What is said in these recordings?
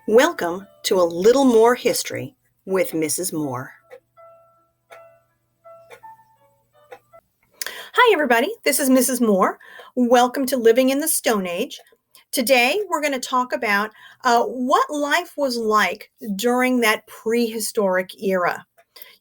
Welcome to A Little More History with Mrs. Moore. Hi, everybody. This is Mrs. Moore. Welcome to Living in the Stone Age. Today, we're going to talk about what life was like during that prehistoric era.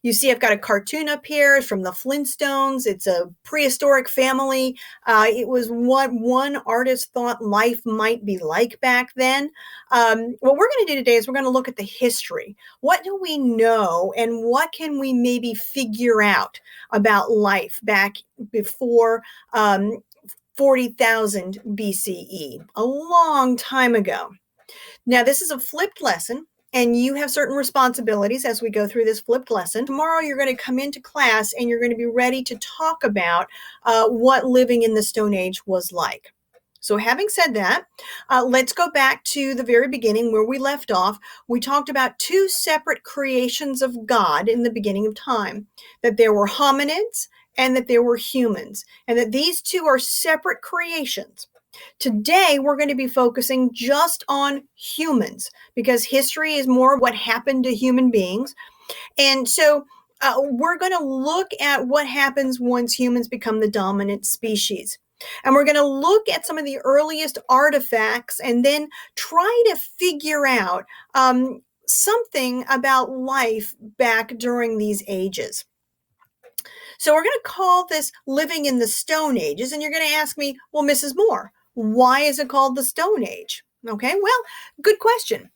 You see, I've got a cartoon up here from the Flintstones. It's a prehistoric family. It was what one artist thought life might be like back then. What we're going to do today is we're going to look at the history. What do we know and what can we maybe figure out about life back before 40,000 BCE, a long time ago. Now, this is a flipped lesson, and you have certain responsibilities as we go through this flipped lesson. Tomorrow, you're going to come into class, and you're going to be ready to talk about what living in the Stone Age was like. So having said that, let's go back to the very beginning where we left off. We talked about two separate creations of God in the beginning of time, that there were hominids and that there were humans, and that these two are separate creations. Today, we're going to be focusing just on humans because history is more what happened to human beings. And so we're going to look at what happens once humans become the dominant species. And we're going to look at some of the earliest artifacts and then try to figure out something about life back during these ages. So we're going to call this Living in the Stone Ages. And you're going to ask me, well, Mrs. Moore, why is it called the Stone Age? Okay, well, good question.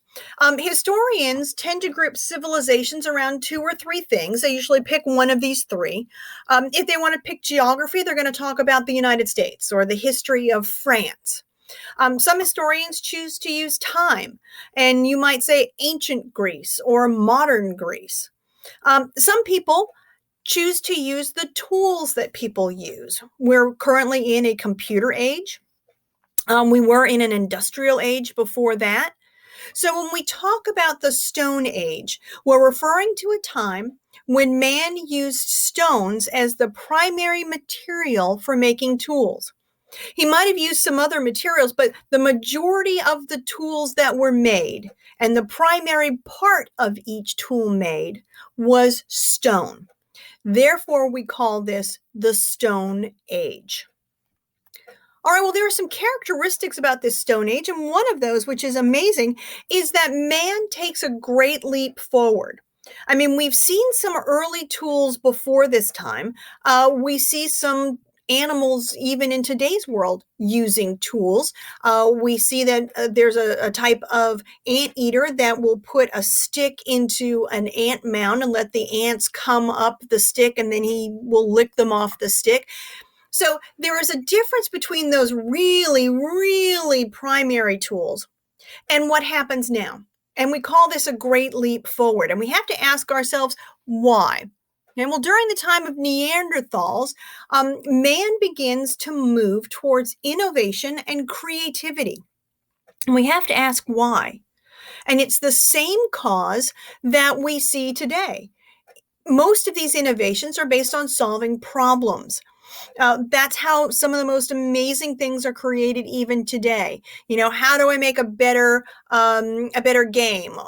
Historians tend to group civilizations around two or three things. They usually pick one of these three. If they want to pick geography, they're going to talk about the United States or the history of France. Some historians choose to use time, and you might say ancient Greece or modern Greece. Some people choose to use the tools that people use. We're currently in a computer age. We were in an industrial age before that. So when we talk about the Stone Age, we're referring to a time when man used stones as the primary material for making tools. He might have used some other materials, but the majority of the tools that were made and the primary part of each tool made was stone. Therefore, we call this the Stone Age. All right, well, there are some characteristics about this Stone Age, and one of those, which is amazing, is that man takes a great leap forward. I mean, we've seen some early tools before this time. We see some animals, even in today's world, using tools. We see that there's a type of anteater that will put a stick into an ant mound and let the ants come up the stick, and then he will lick them off the stick. So there is a difference between those really, really primary tools and what happens now. And we call this a great leap forward. And we have to ask ourselves, why? And well, during the time of Neanderthals, man begins to move towards innovation and creativity. And we have to ask why. And it's the same cause that we see today. Most of these innovations are based on solving problems. That's how some of the most amazing things are created even today. You know, how do I make a better game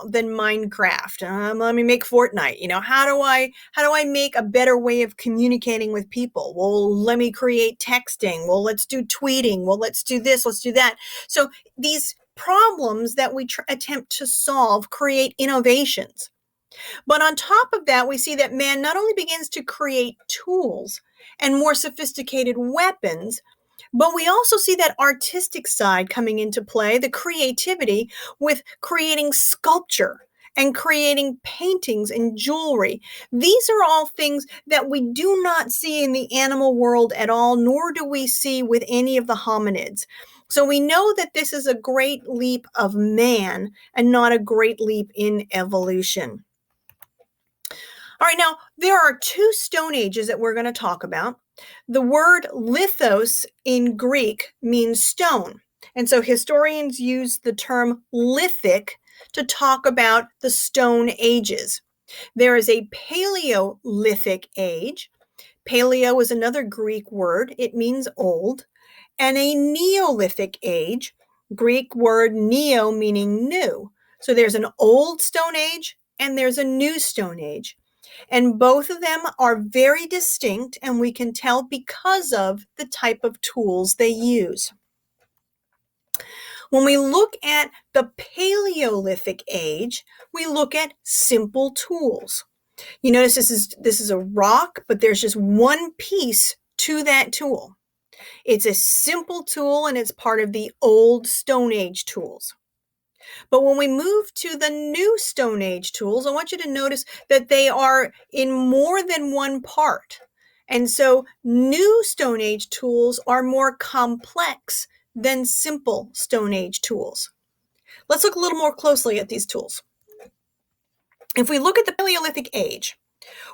than Minecraft? Let me make Fortnite. You know, how do I make a better way of communicating with people? Well, let me create texting. Well, let's do tweeting. Well, let's do this. Let's do that. So these problems that we attempt to solve create innovations. But on top of that, we see that man not only begins to create tools and more sophisticated weapons, but we also see that artistic side coming into play, the creativity with creating sculpture and creating paintings and jewelry. These are all things that we do not see in the animal world at all, nor do we see with any of the hominids. So we know that this is a great leap of man and not a great leap in evolution. All right, now there are two Stone Ages that we're going to talk about. The word lithos in Greek means stone. And so historians use the term lithic to talk about the Stone Ages. There is a Paleolithic age. Paleo is another Greek word. It means old. And a Neolithic age, Greek word neo meaning new. So there's an old Stone Age and there's a new Stone Age. And both of them are very distinct, and we can tell because of the type of tools they use. When we look at the Paleolithic age, we look at simple tools. You notice this is a rock, but there's just one piece to that tool. It's a simple tool, and it's part of the old Stone Age tools. But when we move to the new Stone Age tools, I want you to notice that they are in more than one part. And so new Stone Age tools are more complex than simple Stone Age tools. Let's look a little more closely at these tools. If we look at the Paleolithic age,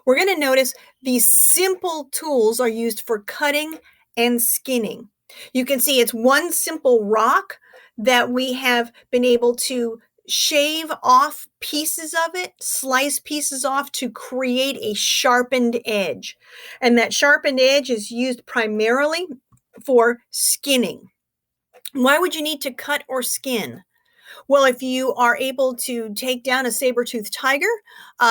we're going to notice these simple tools are used for cutting and skinning. You can see it's one simple rock that we have been able to shave off pieces of it, slice pieces off to create a sharpened edge. And that sharpened edge is used primarily for skinning. Why would you need to cut or skin? Well, if you are able to take down a saber-toothed tiger,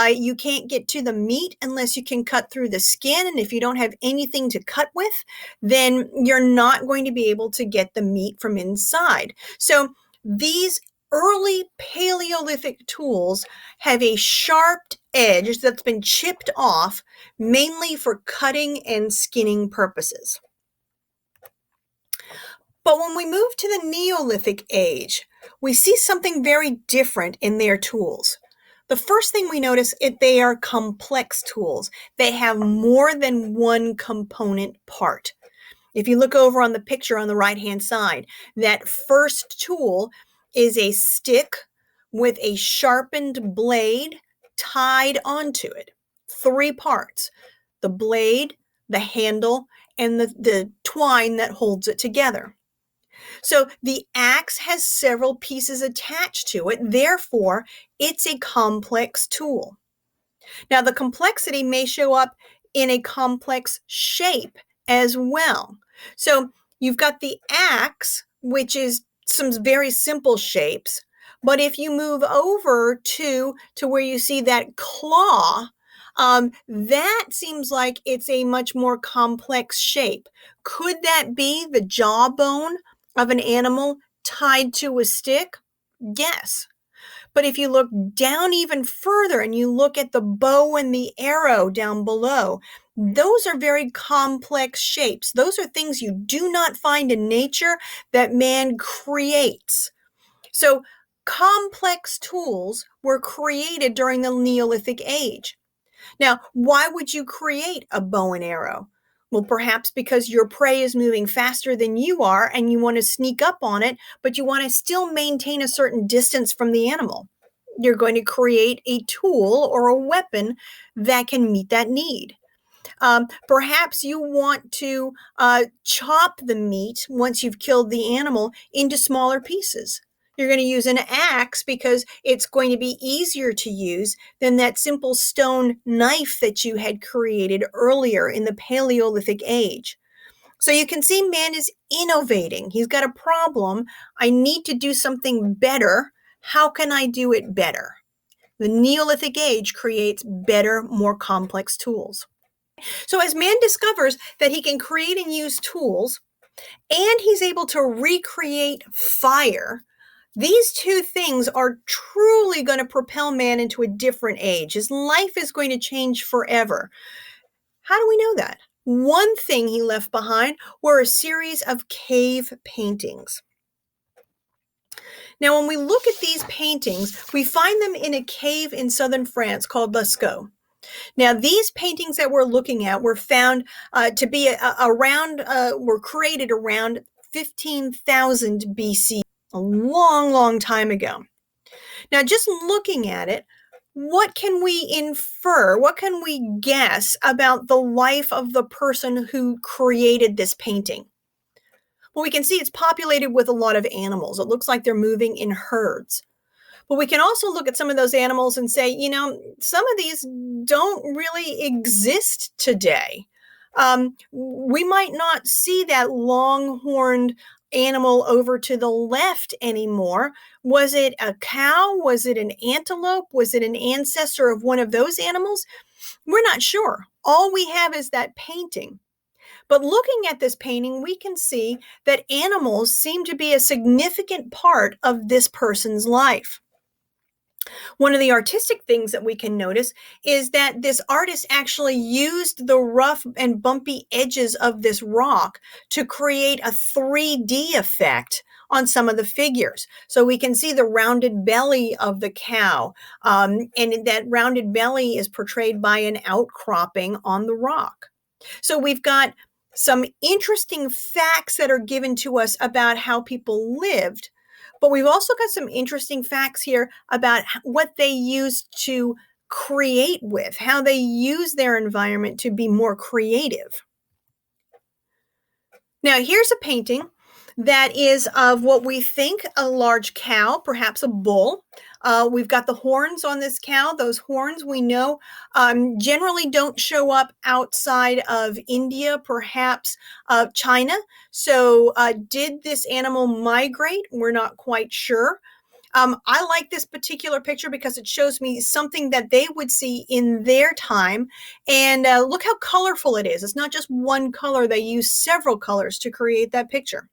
you can't get to the meat unless you can cut through the skin. And if you don't have anything to cut with, then you're not going to be able to get the meat from inside. So these early Paleolithic tools have a sharp edge that's been chipped off, mainly for cutting and skinning purposes. But when we move to the Neolithic age, we see something very different in their tools. The first thing we notice is they are complex tools. They have more than one component part. If you look over on the picture on the right-hand side, that first tool is a stick with a sharpened blade tied onto it. 3 parts: the blade, the handle, and the twine that holds it together. So the axe has several pieces attached to it. Therefore, it's a complex tool. Now, the complexity may show up in a complex shape as well. So you've got the axe, which is some very simple shapes. But if you move over to where you see that claw, that seems like it's a much more complex shape. Could that be the jawbone of an animal tied to a stick? Yes. But if you look down even further and you look at the bow and the arrow down below, those are very complex shapes. Those are things you do not find in nature that man creates. So complex tools were created during the Neolithic age. Now, why would you create a bow and arrow? Well, perhaps because your prey is moving faster than you are and you want to sneak up on it, but you want to still maintain a certain distance from the animal. You're going to create a tool or a weapon that can meet that need. Perhaps you want to chop the meat once you've killed the animal into smaller pieces. You're going to use an axe because it's going to be easier to use than that simple stone knife that you had created earlier in the Paleolithic age. So you can see man is innovating. He's got a problem. I need to do something better. How can I do it better? The Neolithic age creates better, more complex tools. So as man discovers that he can create and use tools, and he's able to recreate fire, these two things are truly going to propel man into a different age. His life is going to change forever. How do we know that? One thing he left behind were a series of cave paintings. Now, when we look at these paintings, we find them in a cave in southern France called Lascaux. Now, these paintings that we're looking at were found to be were created around 15,000 BC, a long, long time ago. Now, just looking at it, what can we infer? What can we guess about the life of the person who created this painting? Well, we can see it's populated with a lot of animals. It looks like they're moving in herds. But we can also look at some of those animals and say, some of these don't really exist today. We might not see that long-horned animal over to the left anymore. Was it a cow? Was it an antelope? Was it an ancestor of one of those animals? We're not sure. All we have is that painting. But looking at this painting, we can see that animals seem to be a significant part of this person's life. One of the artistic things that we can notice is that this artist actually used the rough and bumpy edges of this rock to create a 3D effect on some of the figures. So we can see the rounded belly of the cow, and that rounded belly is portrayed by an outcropping on the rock. So we've got some interesting facts that are given to us about how people lived, but we've also got some interesting facts here about what they used to create with, how they use their environment to be more creative. Now, here's a painting that is of what we think a large cow, perhaps a bull. We've got the horns on this cow. Those horns we know generally don't show up outside of India, perhaps China. So did this animal migrate? We're not quite sure. I like this particular picture because it shows me something that they would see in their time. And look how colorful it is. It's not just one color. They use several colors to create that picture.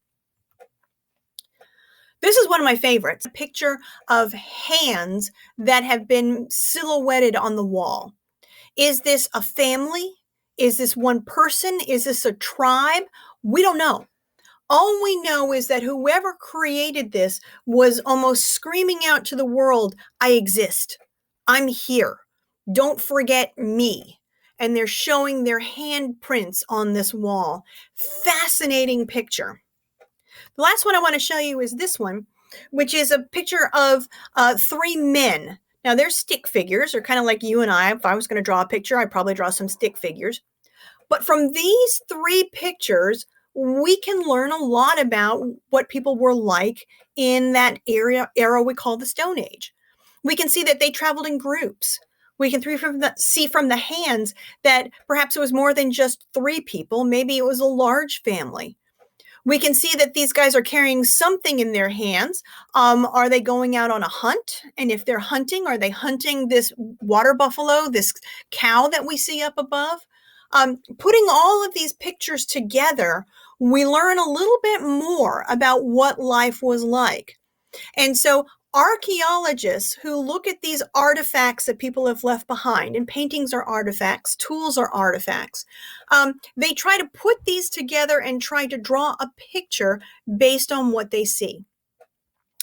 This is one of my favorites, a picture of hands that have been silhouetted on the wall. Is this a family? Is this one person? Is this a tribe? We don't know. All we know is that whoever created this was almost screaming out to the world, I exist. I'm here. Don't forget me. And they're showing their handprints on this wall. Fascinating picture. The last one I want to show you is this one, which is a picture of 3 men. Now, they're stick figures. They're kind of like you and I. If I was going to draw a picture, I'd probably draw some stick figures. But from these 3 pictures, we can learn a lot about what people were like in that era we call the Stone Age. We can see that they traveled in groups. We can see from the hands that perhaps it was more than just 3 people. Maybe it was a large family. We can see that these guys are carrying something in their hands. Are they going out on a hunt? And if they're hunting, are they hunting this water buffalo, this cow that we see up above? Putting all of these pictures together, we learn a little bit more about what life was like. And so archaeologists who look at these artifacts that people have left behind, and paintings are artifacts, tools are artifacts, they try to put these together and try to draw a picture based on what they see.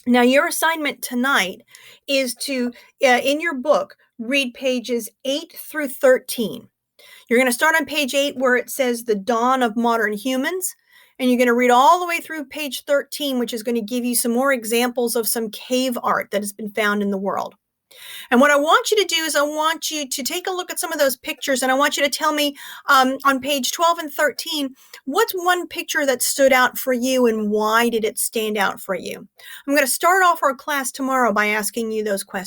Now, your assignment tonight is to, in your book, read pages 8 through 13. You're going to start on page 8 where it says the dawn of modern humans. And you're going to read all the way through page 13, which is going to give you some more examples of some cave art that has been found in the world. And what I want you to do is I want you to take a look at some of those pictures, and I want you to tell me on page 12 and 13, what's one picture that stood out for you and why did it stand out for you? I'm going to start off our class tomorrow by asking you those questions.